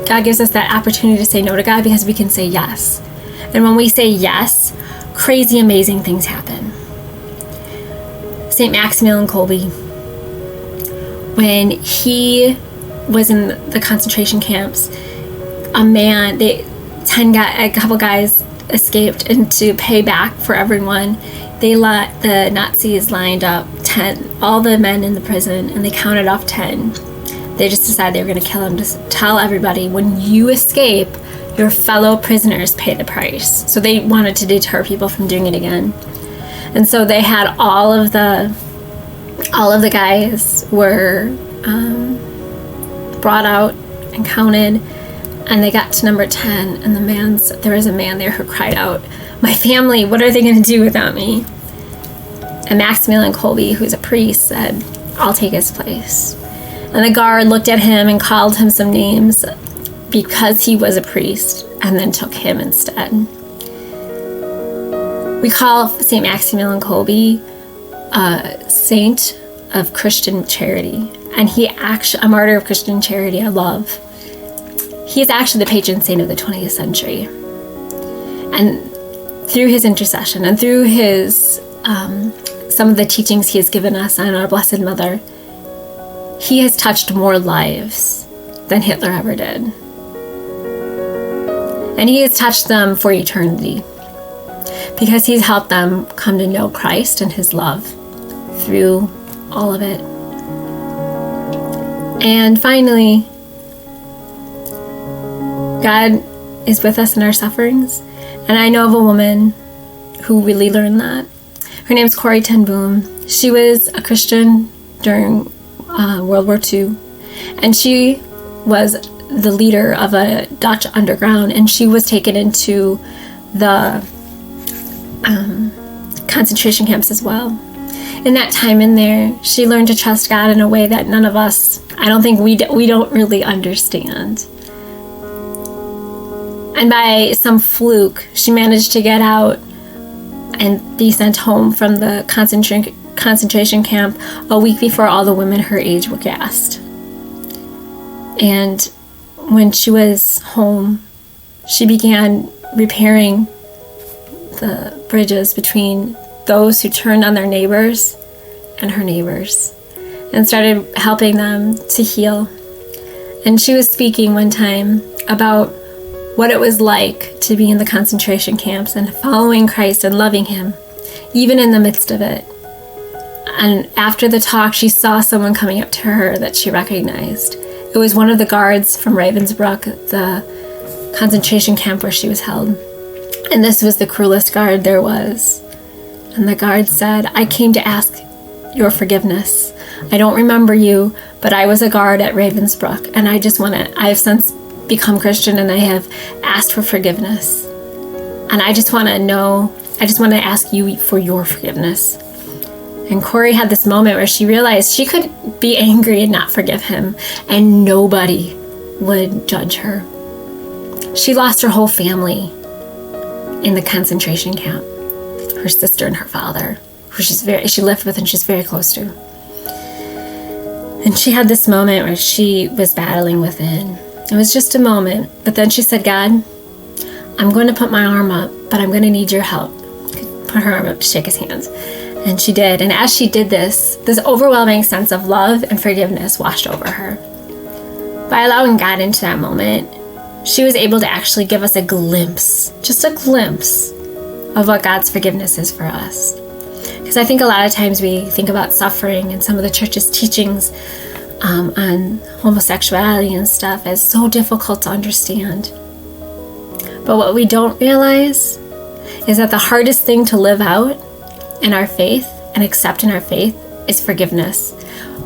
God gives us that opportunity to say no to God because we can say yes. And when we say yes, crazy, amazing things happen. St. Maximilian Kolbe, when he was in the concentration camps, a couple guys escaped, and to pay back for everyone, the Nazis lined up 10, all the men in the prison, and they counted off 10. They just decided they were going to kill him. Just tell everybody, when you escape, your fellow prisoners pay the price. So they wanted to deter people from doing it again. And so they had all of the guys were brought out and counted, and they got to number 10, and there was a man there who cried out, "My family, what are they going to do without me?" And Maximilian Kolbe, who's a priest, said, "I'll take his place." And the guard looked at him and called him some names because he was a priest, and then took him instead. We call St. Maximilian Kolbe a saint of Christian charity, and a martyr of Christian charity. I love. He is actually the patron saint of the 20th century. And through his intercession and through his some of the teachings he has given us on our Blessed Mother, he has touched more lives than Hitler ever did. And he has touched them for eternity, because he's helped them come to know Christ and his love through all of it. And finally, God is with us in our sufferings. And I know of a woman who really learned that. Her name's Corrie ten Boom. She was a Christian during World War II. And she was the leader of a Dutch underground, and she was taken into the concentration camps as well. In that time in there, she learned to trust God in a way that none of us, I don't think we don't really understand. And by some fluke, she managed to get out and be sent home from the concentration camp a week before all the women her age were gassed. And when she was home, she began repairing the bridges between those who turned on their neighbors and her neighbors, and started helping them to heal. And she was speaking one time about what it was like to be in the concentration camps and following Christ and loving him, even in the midst of it. And after the talk, she saw someone coming up to her that she recognized. It was one of the guards from Ravensbrück, the concentration camp where she was held. And this was the cruelest guard there was. And the guard said, "I came to ask your forgiveness. I don't remember you, but I was a guard at Ravensbrück, and I have since become Christian, and I have asked for forgiveness. And I just want to ask you for your forgiveness." And Corrie had this moment where she realized she could be angry and not forgive him, and nobody would judge her. She lost her whole family in the concentration camp. Her sister and her father, who she lived with and she's very close to. And she had this moment where she was battling within. It was just a moment, but then she said, "God, I'm going to put my arm up, but I'm going to need your help." Put her arm up to shake his hands. And she did. And as she did this overwhelming sense of love and forgiveness washed over her. By allowing God into that moment, she was able to actually give us a glimpse, just a glimpse, of what God's forgiveness is for us. Because I think a lot of times we think about suffering and some of the church's teachings on homosexuality and stuff as so difficult to understand. But what we don't realize is that the hardest thing to live out in our faith and accept in our faith is forgiveness.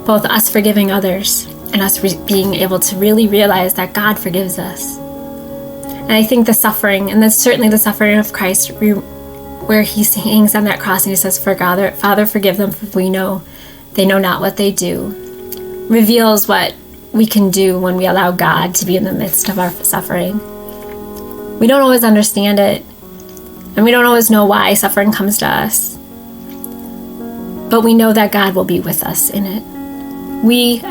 Both us forgiving others and us being able to really realize that God forgives us. And I think the suffering, and that's certainly the suffering of Christ, where he hangs on that cross and he says, Father, forgive them, for they know not what they do, reveals what we can do when we allow God to be in the midst of our suffering. We don't always understand it, and we don't always know why suffering comes to us. But we know that God will be with us in it. We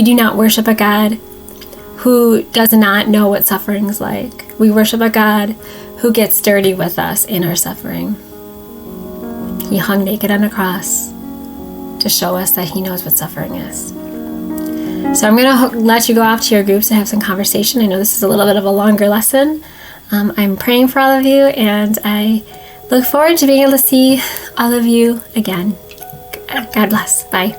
do not worship a God who does not know what suffering is like. We worship a God who gets dirty with us in our suffering. He hung naked on a cross to show us that he knows what suffering is. So I'm going to let you go off to your groups and have some conversation. I know this is a little bit of a longer lesson. I'm praying for all of you, and I look forward to being able to see all of you again. God bless. Bye.